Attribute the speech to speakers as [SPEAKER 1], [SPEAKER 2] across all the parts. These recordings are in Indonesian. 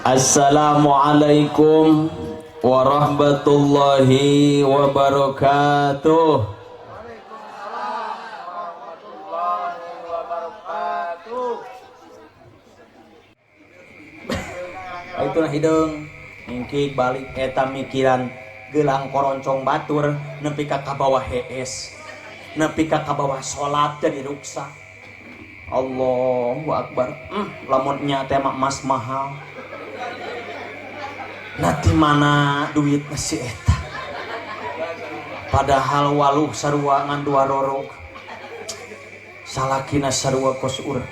[SPEAKER 1] Assalamualaikum warahmatullahi wabarakatuh. Itu nah hidung ngikik balik eta mikiran gelang koroncong batur nepi ka bawah hees nepi ka bawah salat jadi ruksa. Allahu akbar. Lamun nya teh emas mahal. Nati mana duit si eta. Padahal waluh sarua ngan dua rorog. Salakina sarua kos urang.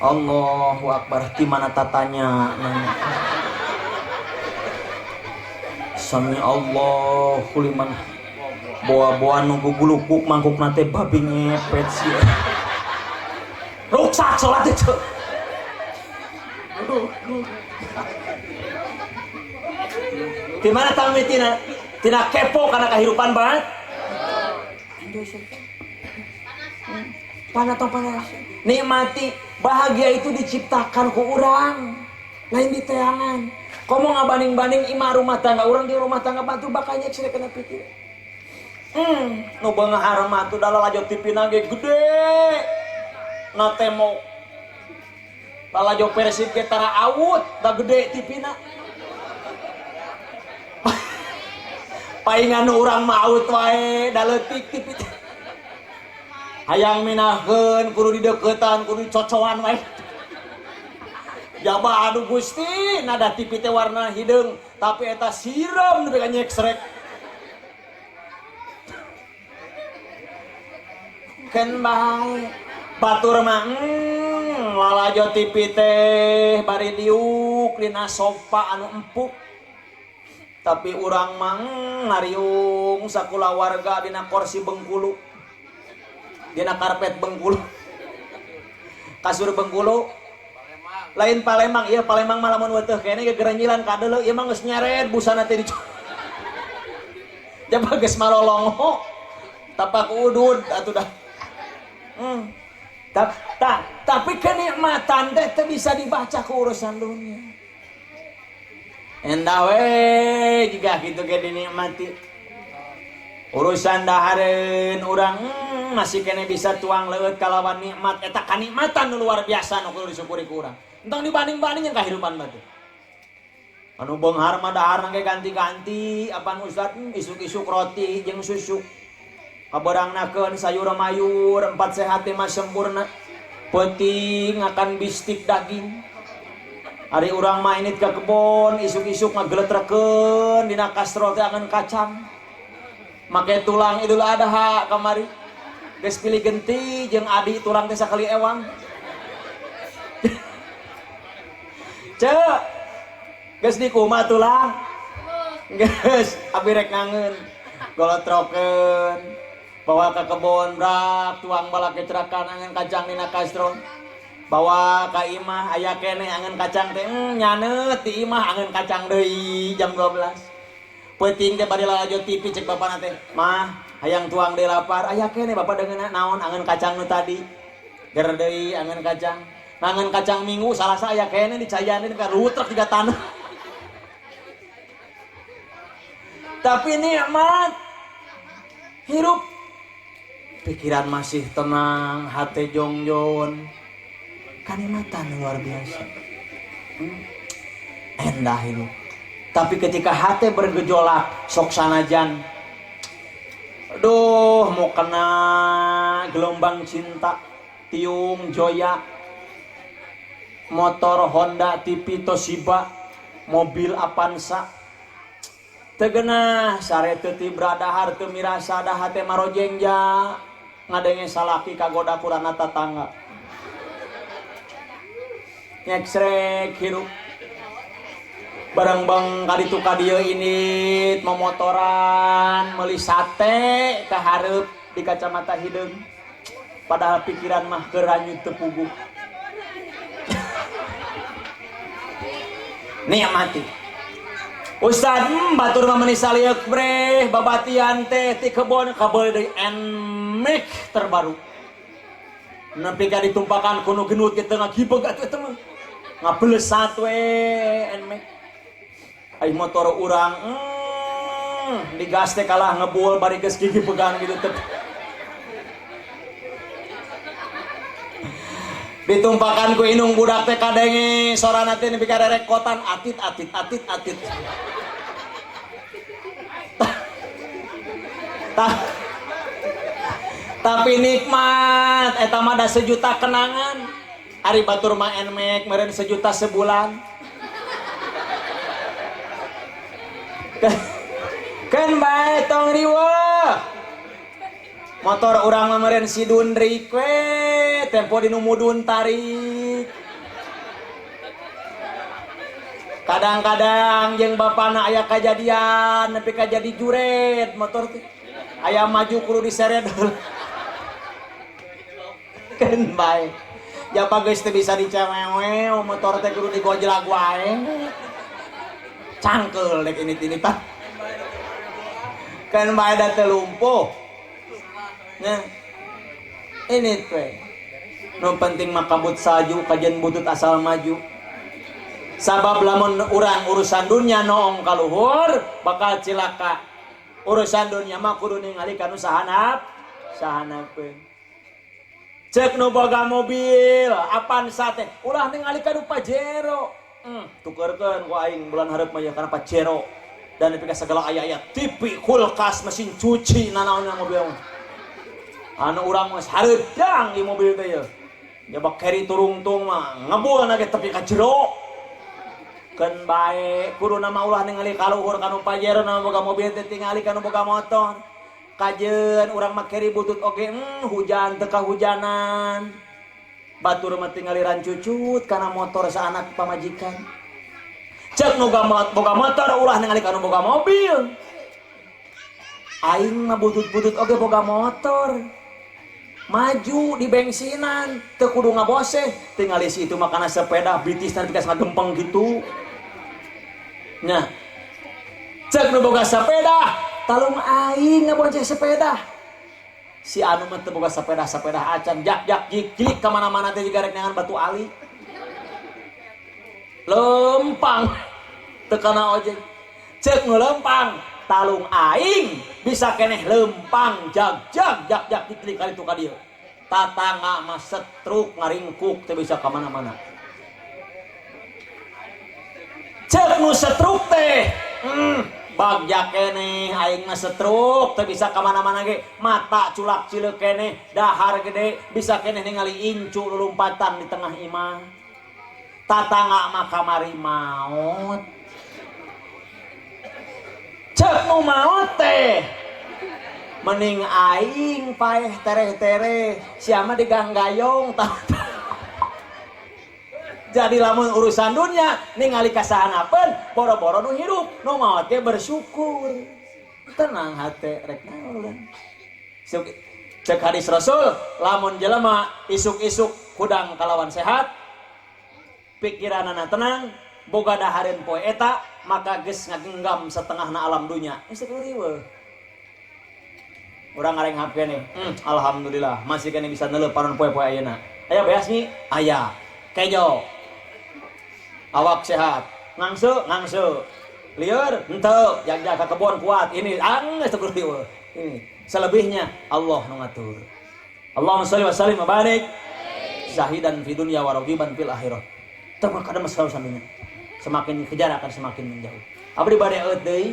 [SPEAKER 1] Allahu akbar. Ti mana tatanya nanya. Sami Allahu liman. Boa-boa nunggu gulukuk mangkuk nate babi ngepet sih. Ruksak salat itu. Di mana tahu tina kepo karena kehidupan banget. Panas atau panas. Nikmati bahagia itu diciptakan ku orang, lain di teangan. Komo ngabanding-banding imah rumah tangga orang di rumah tangga batu bakanya cek kena pikir. Nu beunghar harema tuh dalam lajo tipina ge gede. Na temo. Lajo Persib ge tara awut da gede tipina. Paingan urang mah awut wae da leutik tipit. Hayang minaheun kudu dideuketan kudu cocoan wae. Jaba aduh Gusti nada tipi teh warna hideung tapi eta siram nepi ka nyeksrek. Ken bae batur mah lalajo tipi teh bari diuk dina sofa anu empuk. Tapi urang mah ngariung sakula warga dina kursi Bengkulu. Dina karpet Bengkulu. Kasur Bengkulu. Lain Palembang, iya Palembang malah mun weteuh kene ge gerenyilan ka deuleu ieu mah geus nyeret busana teh dicu. Jaba geus malolongo. Tapak udud atuh dah. Tapi kenikmatan teh teu bisa dibaca ku urusan dunia. Endah we jika kitu ge dinikmati. Urusan dahareun urang masih kene bisa tuang leuweut kalawan nikmat eta kanikmatan nu luar biasa nu kudu disyukuri ku urang. Entong dibanding-banding yang kehidupan batu. Anu beunghar mah daharna ge ganti-ganti apaan Ustad isuk-isuk roti jeung susu. Kabeurangnakeun sayur mayur 4 sehat mah sempurna. Penting akan bistik daging. Ari urang mah init ka kebon isuk-isuk ngageletrekeun dina kastrol teh angeun kacang. Make tulang Idul Adha kamari. Geus pilih genti jeung adi tulang teh sakali ewang. Cek. Geus dikumaha tulang. Geus abi rek ngangeun. Golotrokeun. Bawa ke kebon brak tuang bala kecerakan angeun kacang dina kastrol. Bawa ka imah aya kene angeun kacang teh nyaneut di imah angeun kacang deui jam 12. Penting teh bari lalajo TV cek bapana teh. Mah, hayang tuang deui lapar. Aya kene bapak deungeunna naon angeun kacang nu tadi. Ger deui angeun kacang. Angeun kacang minggu salasa aya kene dicayaneun ka rutrek tiga tanah. Tapi nikmat hirup pikiran masih tenang, hati jongjon. Kanikmatan luar biasa. Endah hidup. Tapi ketika hati bergejolak, sok sanajan. Aduh, mau kena gelombang cinta, tiung joya, motor Honda TV Toshiba, mobil Avanza. Tegenah sare teu ti bradahar teu mirasa da hate marojengja, ngadenge salaki kagoda kurana tatangga. Nyeksrek hirup. Barang bang kaditu kadieu ini memotoran meuli sate ka hareup di kacamata hideung padahal pikiran mah keur hanyut teu puguh. Nikmati Ustad batur mah meuni salieuk breh babatian teh ti kebon kabeul deui enmik terbaru nepi ka ditumpakan kuno genut kita ngagibeg atuh eta mah ngabelesat we enmek ai motor urang digas teh kalah ngebul bari geus gigibegan gitu teh ditumpakan ku inung budak teh kadenge sorana teh nepi ka rekotan atit tapi nikmat eta mah da sejuta kenangan ari batur mah enmek meureun sejuta sebulan kan bae tong riweuh motor urang mah meureun si Dundrik we tempo di numudun tarik kadang-kadang jeung bapana aya kajadian nepi ka jadi juret motor teh aya maju kudu diseret kan bae japa geus teu bisa dicewewe motor teh kudu digojlag wae cangkel dek ini tah kan bae da teu lumpuh nah ini teh nu penting mah kabut saju kajian butut asal maju sabab lamun urang urusan dunia noong kaluhur bakal cilaka urusan dunia mah kudu ningali kanu sahanapeun cek nu boga mobil Avanza teh ulah ningali kanu Pajero tukeurkeun ku aing bulan hareup mah kana Pajero dan nepi ka segala aya-aya TV kulkas mesin cuci nanaonna mobil anu urang geus hareudang ieu mobil teh ye jabak keri turungtung mah ngebul na ge tepi ka jero keun bae kuduna mah ulah ningali kaluhur kanu Pajero na boga mobil teh tingali kanu boga motor kajeun urang mah keri butut oge hujan teu kahujanan batur mah tingali rancucut kana motor saanak pamajikan cek nu boga motor ulah ningali kanu boga mobil aing mah butut-butut oge boga motor maju di bensinan teu kudu ngaboseh tingali si itu mah kana sepeda bitis nepi ka ngagempeng gitu nya cek nu boga sepeda talung aing ngabonceng sepeda si anu mah teu boga sepeda acan jak jik ka mana-mana teh jiga rek neangan batu ali lempang teu kana ojek cek nu lempang talung aing bisa keneh lempang jak diklik kali itu ka dieu tatangga mah setruk ngaringkuk teu bisa ka mana-mana cek nu setruk teh bagja keneh aing mah setruk teu bisa ka mana-mana ge mata culak cileuk keneh dahar gede bisa keneh ningali incu lulumpatan di tengah imah tatangga mah kamari maot cek nu maot teh mending aing paeh tereh sia mah diganggayong jadi lamun urusan dunia ningali kasahanapeun boro-boro nu hirup nu maot ge bersyukur tenang hate rek naon cek hadis Rasul lamun jelema isuk-isuk hudang kalawan sehat pikiranana tenang boga dahareun poe eta maka geus ngagenggam setengahna alam dunia geus riweuh urang ngareng hapkeun nih alhamdulillah masih kene bisa neuleparon poe-poe ayeuna aya beas nih aya kejo awak sehat ngangse lieur henteu jag-jag ka kebon kuat ini geus teu riweuh ini selebihnya Allah nu ngatur Allahumma shalli wa sallim wa barik zahidan fi dunya wa raghiban fil akhirah teu kada masalah sandunya semakin kejar akan semakin menjauh abdi bade eut deui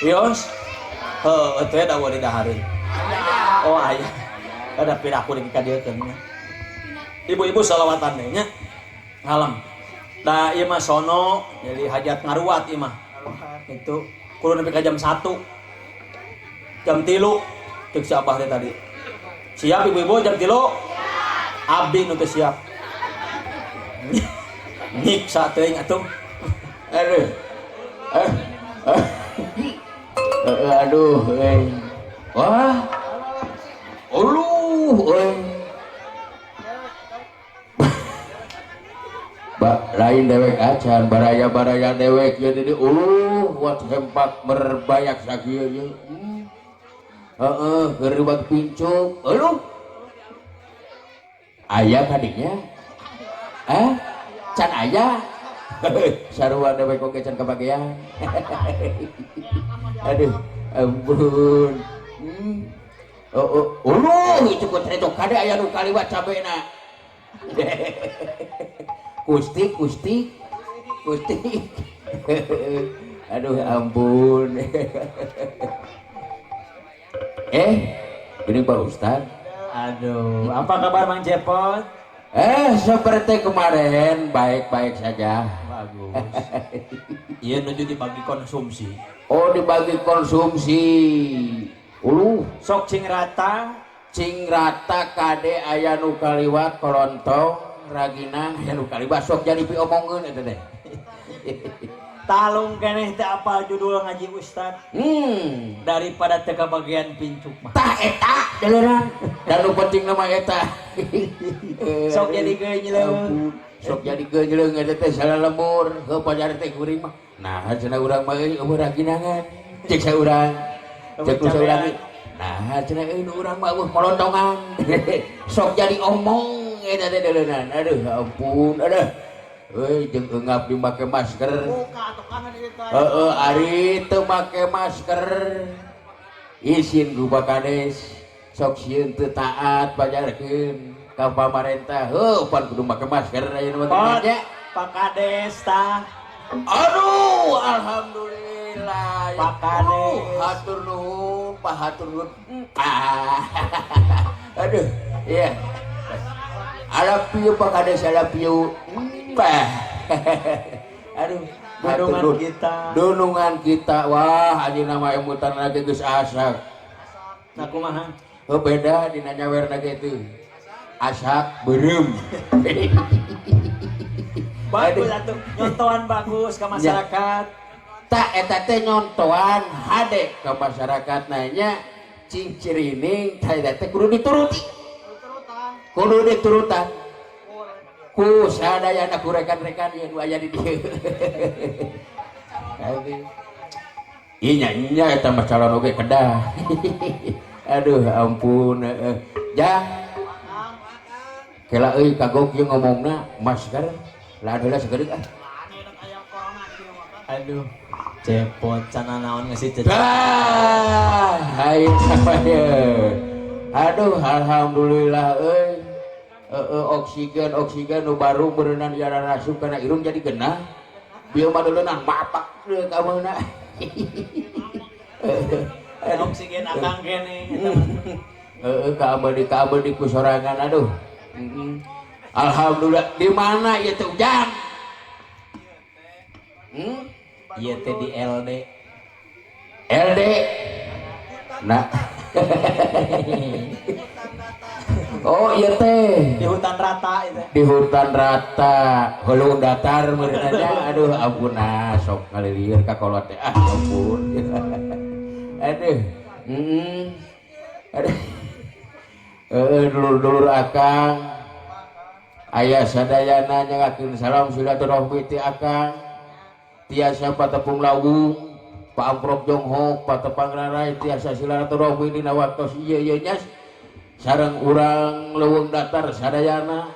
[SPEAKER 1] yos heuh teh da wali dahareun oh aya ada piraku di ka dieu keun ibu-ibu shalawatan deui nya ngalam da ieu mah sono jadi hajat ngaruat ieu mah itu kudu nepi ka jam 1 jam 3 ceuk si abah teh tadi siap ibu-ibu jam 3 abdi nu teu siap nyiksa teuing atuh aduh wah lain dewek acan baraya dewek jadi wat hempak berbayak sakieu ye keur ribet pincuk
[SPEAKER 2] Aya kadinya can aya sarua da bae koge can kabagean aduh ampun itu kok tredok kade aya nu kaliwat cabena kustik aduh ampun ini Pak Ustad.
[SPEAKER 1] Aduh, apa kabar Mang Cepot?
[SPEAKER 2] Seperti kemarin baik-baik saja.
[SPEAKER 1] Bagus. Iya nuju dibagi konsumsi.
[SPEAKER 2] Oh dibagi konsumsi.
[SPEAKER 1] Sok cing rata
[SPEAKER 2] kade aya nu kaliwat kolontong ragina aya nu kaliwat sok jadi piomongeun eta teh.
[SPEAKER 1] Talung keneh teh apa judul ngaji Ustad? Daripada teu kabagian pincuk mah.
[SPEAKER 2] Tah eta daleran. Dan nu penting nama eta.
[SPEAKER 1] Sok jadi geunjleung.
[SPEAKER 2] Sok jadi geunjleung eta teh salah lemur, heuh pajar teh kuring mah. Nah, cenah urang mah euy umur raginangan. Cek saurang. Cek saurang. Nah, cenah euy urang mah eueuh molontongan. Sok jadi omong eta teh daleran. Aduh ampun, aduh. Jeung eungap di make masker. Ari teu make masker. Isin ku Kades sok sieun teu taat pajarkeun ka pamarentah. Pan kudu make masker ayeuna mah teh.
[SPEAKER 1] Pak Kades tah.
[SPEAKER 2] Aduh, alhamdulillah.
[SPEAKER 1] Pak Kades.
[SPEAKER 2] Hatur nuhun, Pak hatur nuhun. Aduh, iya. Alapiu Pak Kades alapiu. Aduh, dunungan kita wah aja nama emutan lagi geus asak.
[SPEAKER 1] Nah kumaha?
[SPEAKER 2] Beda dina nyawer lagi itu asak beureum.
[SPEAKER 1] Bagus atuh nyontohan bagus ke masyarakat.
[SPEAKER 2] Tak eta teh nyontohan hade ke masyarakat nanya cing cirining teh teh kudu dituruti. Kudu diturutan. Ku sadayana ku rekan-rekan yang aya di dieu. Inya eta mah calon oge kedah. Aduh ampun. Jah. Kela euy kagok ieu ngomongna masker. Lah adalah segede
[SPEAKER 1] Aduh. Cepot cenah naon geus cecep.
[SPEAKER 2] Hai samaya. Aduh alhamdulillah euy. Oksigen nu baru berenang jalan rasup karena irung jadi genah bieu mah deuleunang mapak deui ka meuna
[SPEAKER 1] oksigen akang kene
[SPEAKER 2] ka abdi ku sorangan aduh alhamdulillah di mana ieu teh ujang
[SPEAKER 1] ieu teh di LD
[SPEAKER 2] nah oh iya teh
[SPEAKER 1] di hutan rata itu.
[SPEAKER 2] Di hutan rata, hulu datar merenanya. Aduh ampun sok ngalilir ka kolot teh. Ampun. Aduh. Aduh. Dulur-dulur akang. Aya sadayana nyangakeun salam silaturahmi ti akang. Tiasa patepung lawung, Pak Amprok Jonghok, patepang rarai tiasa silaturahmi dina waktos ieu nya. Sareng urang leuweung datar sadayana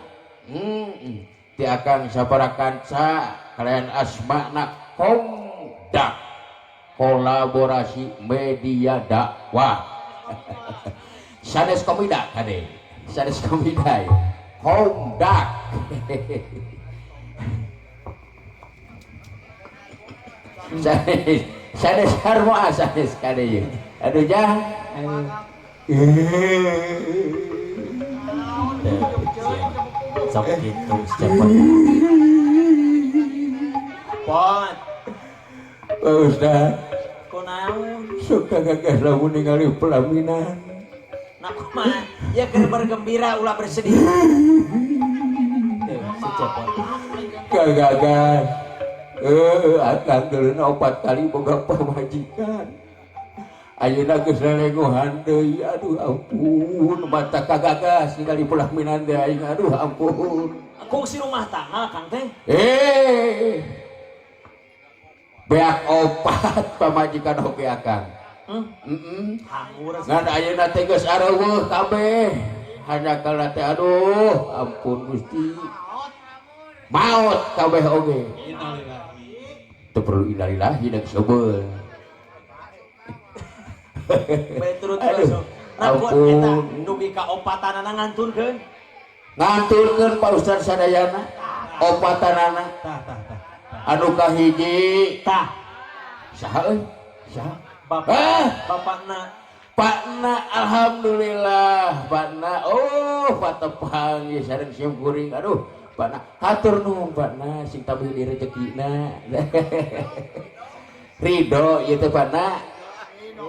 [SPEAKER 2] ti akang saparakanca kalian asmana Komdak kolaborasi media dakwah sanes komida kade sanes komida Komdak sanes harmoa sanes kade aduh jah
[SPEAKER 1] sok gitu cepet Pot
[SPEAKER 2] Ustaz
[SPEAKER 1] kunaon
[SPEAKER 2] suka gagas lamun ningali pelaminan
[SPEAKER 1] nah kumaha ya keur bergembira ulah bersedih si cepet
[SPEAKER 2] kagagas akang geuleuh 4 kali boga pamajikan ayeuna geus lelenguhan deui aduh ampun mata kagagas ningali pelaminan teh aing aduh ampun
[SPEAKER 1] kungsi rumah tangga Kang teh
[SPEAKER 2] beak 4 pamajikan oge akang
[SPEAKER 1] ngawur
[SPEAKER 2] ngan ayeuna teh geus areueuh kabeh hanya kalau teh aduh ampun Gusti maut kabeh oge teu perlu innalillahi dan sebel
[SPEAKER 1] bae turut
[SPEAKER 2] aduh
[SPEAKER 1] ampun eta dugi ka opatanana ngantunkeun
[SPEAKER 2] Pak Ustaz sadayana opatanana
[SPEAKER 1] tah
[SPEAKER 2] anu kahiji
[SPEAKER 1] tah
[SPEAKER 2] saha euy saha
[SPEAKER 1] bapakna
[SPEAKER 2] Pakna alhamdulillah Pakna patepang ya sareng siam kuring aduh Pakna hatur nuhun Pakna sing tabih di rezekina ridho ieu teh Pakna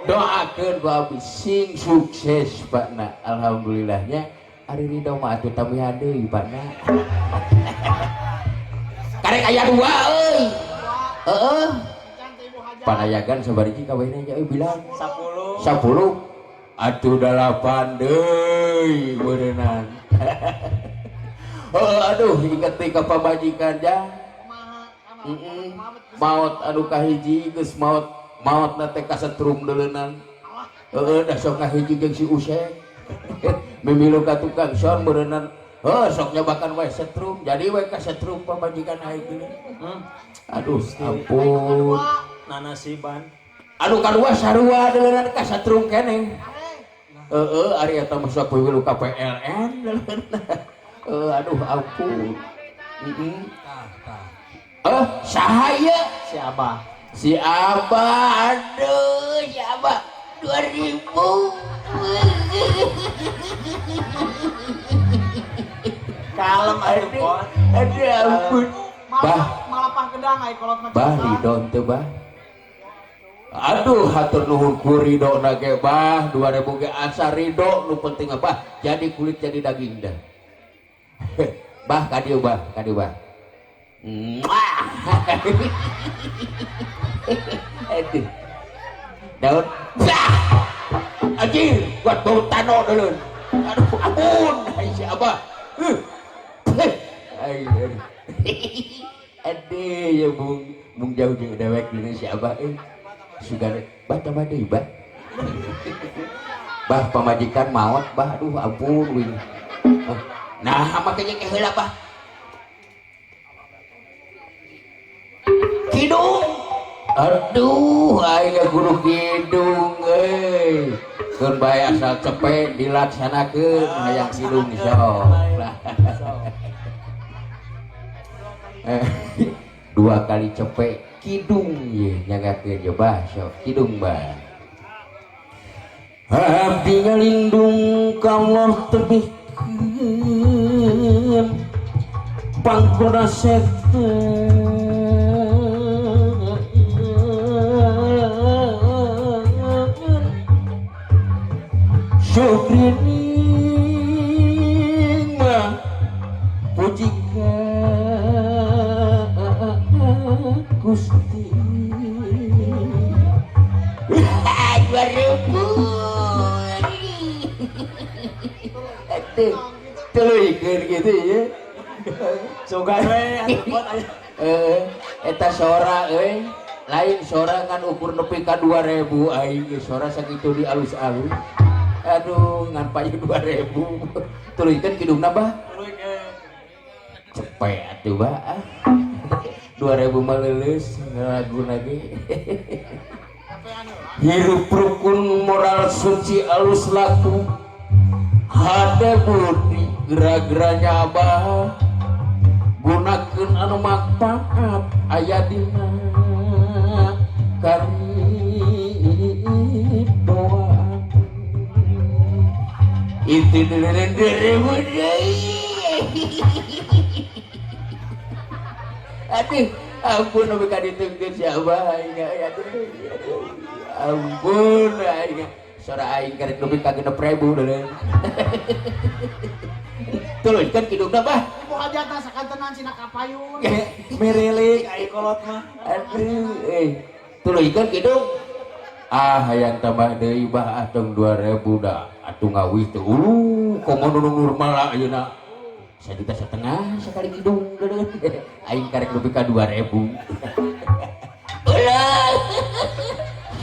[SPEAKER 2] doakeun ku abdi sing sukses Pakna alhamdulillahnya ari ridho mah atuh tamihan deui Pakna karek aya dua euy heeh panayagan sabariji kawinna nya bilang 10 atuh 8 deui beureunan aduh inget ka pamajikan ja maut anu kahiji geus maut na teh kasetrum deuleunan da sok kahiji jeung si Useng mimilu ka tukang son beureunan sok nyobakan wae setrum jadi wae kasetrum pamajikan aing aduh ampun
[SPEAKER 1] nanasiban
[SPEAKER 2] anu kadua sarua deuleunan ka satrum keneh ari eta mah sok pilu ka PLN aduh ampun saha ieu si Abah aduh si Abah 2000
[SPEAKER 1] kalem atuh pon
[SPEAKER 2] aduh ampun
[SPEAKER 3] malah pangkedang ai kolot macam
[SPEAKER 2] bah ridho teu bah aduh hatur nuhun ku ridho na ge bah 2000 ge asa ridho nu penting apa jadi kulit jadi daging dah bah kadieu bah aduh daun anjir buat bau tano dulu aduh ampun hai si Abah aduh ya bung jauh jeung dewek dina si Abah sugar bah tambah deui bah pamajikan maot bah aduh ampun wing nah makanya ke heula bah kidung aduh aing kudu kidung euy keun bae asal cepet dilaksanakeun hayang kidung sok dua kali cepet kidung ye nyagakeun ye bah sok kidung bah abdi ngalindung ka Allah tebihkeun panggoda setan syukrining mah pujikan Gusti 2000 tuluikeun gitu ya
[SPEAKER 1] sugan we atuh pon
[SPEAKER 2] eta sora euy lain sora kan ukur nepi ka 2000 aing sora sakitu di alus-alus aduh ngan payu 2000 tuluikeun kidungna bah cepet atuh bah 2000 mah leuleus ngaguna ge hirup rukun moral suci alus laku hade budi gerak-geraknya Abah gunakeun anu manfaat aya dina kari doa itu dere aduh ampun nu ka ditengkeun si Abah ampun aing sora aing karek nepi ka 6.000 deuleu tuluykeun kidungna bah
[SPEAKER 3] ibu hajatna sakantenan cina kapayun
[SPEAKER 1] merilik ai kolot mah
[SPEAKER 2] aduh tuluykeun kidung hayang tambah deui bah atong 2000 da atuh ngawih teh komo nu normal ayeuna 1,5 juta sekali kidung deuleu aing karek nepi ka 2000 ulah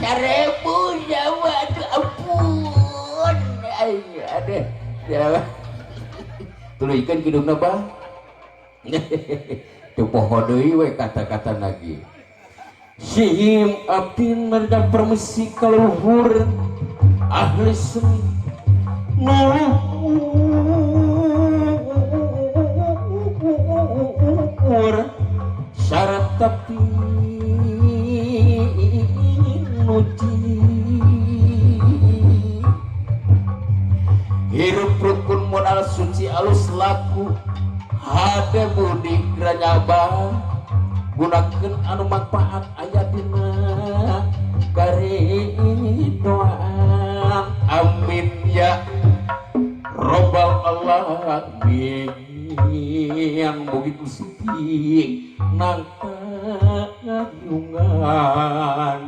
[SPEAKER 2] 1000 Jawa tuh ampun aing ada Jawa tuluykeun kidungna bah teu poho deui we kata-kata lagi sihim abdi merda permisi kaluhur ahli seni nuhur syarat tapi nuji hirup rukun modal suci alus laku hade budi granyaba gunakeun anu manfaat aya dina karidoan amin ya robbal alamin mugi Gusti nangkayungan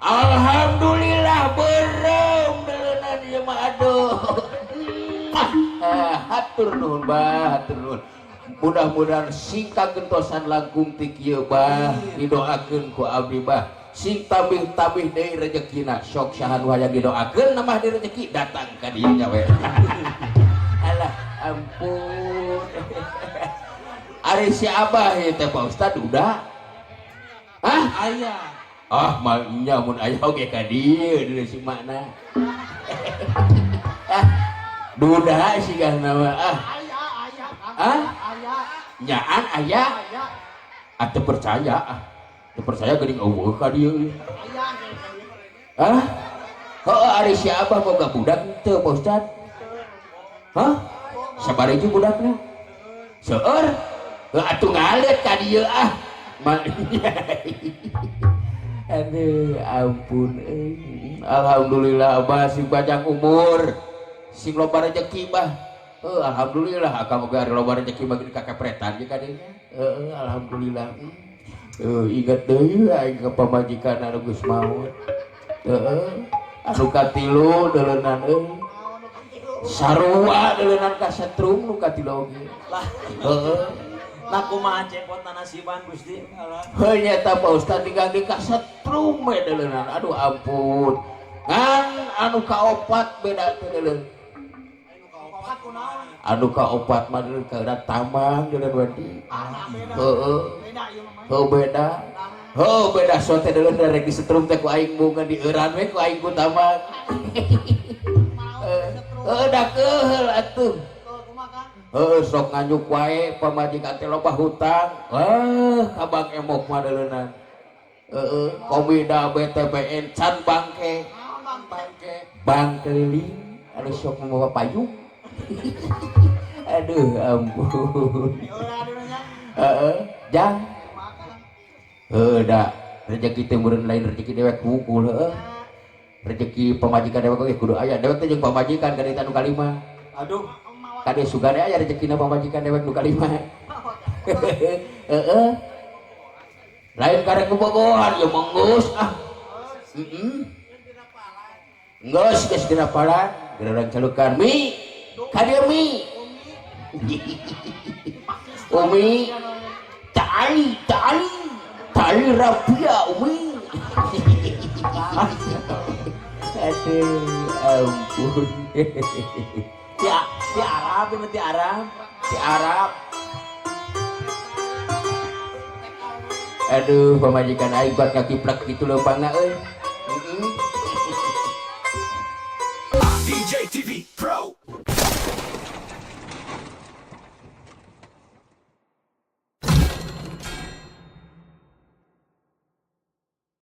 [SPEAKER 2] alhamdulillah berem deuleuna ieu mah aduh hatur nuhun bah hatur nuhun mudah-mudahan sing kagentosan langkung ti kieu bah didoakeun ku abdi bah sing tabih-tabih deui rezekina sok saha nu hayang didoakeun namah di rezeki datang ka dieu nya we alah ampun ari si abah ieu teh Pak Ustad udah
[SPEAKER 3] Aya.
[SPEAKER 2] mah nya mun aya oge ka dieu deui si makna duda sih kan nama
[SPEAKER 3] Aya.
[SPEAKER 2] nyaan aya
[SPEAKER 3] Aya.
[SPEAKER 2] atau percaya percaya geuning eueuh ka dieu
[SPEAKER 3] Aya.
[SPEAKER 2] heueuh ari si abah boga budak teu Pak Ustad sabari itu budakna seueur atuh ngalet ka dieu aduh ampun alhamdulillah abah sing panjang umur sing loba rezeki bah alhamdulillah akang oge ari loba rezeki bagi kakepretan ge kadinya alhamdulillah inget deui aing ka pamajikan anu geus maot anu katilu deuleunan sarua deuleunan ka setrum nu katilu oge
[SPEAKER 1] Lah. Nah kumaha cepotna nasiban Gusti.
[SPEAKER 2] heuh nya-eta Pak Ustad diganti ka setrum we deuleunan aduh ampun ngan anu kaopat beda teh deuleuh anu kaopat mah deuleuh kaeurat tamang deuleuh wadi heueuh beda beda sote deuleuh rek di setrum teh ku aing bunga di euran we ku aing ku tamang da keheul atuh sok nganyuk wae pamajikan teh loba hutang kabang emok mah deuleunan komida BTBN can bangke bang keliling anu sok membawa payung aduh ampun jang da rezeki teh meureun lain rezeki dewek hukul rezeki pamajikan dewek oge kudu aya dewek teh jeung pamajikan kana anu kalima
[SPEAKER 1] Aduh.
[SPEAKER 2] kade sugane aya rezekina pamajikan dewek nu kalima lain karek bobogohan ya menggeus geus dina palan gerang calukan mi kadieu mi umi tali rapia umi aduh ampun
[SPEAKER 1] Ti Arab ini ti Arab.
[SPEAKER 2] si Arab aduh pamajikan aing buat kaki plak gitu leumpangna euy
[SPEAKER 4] DJ TV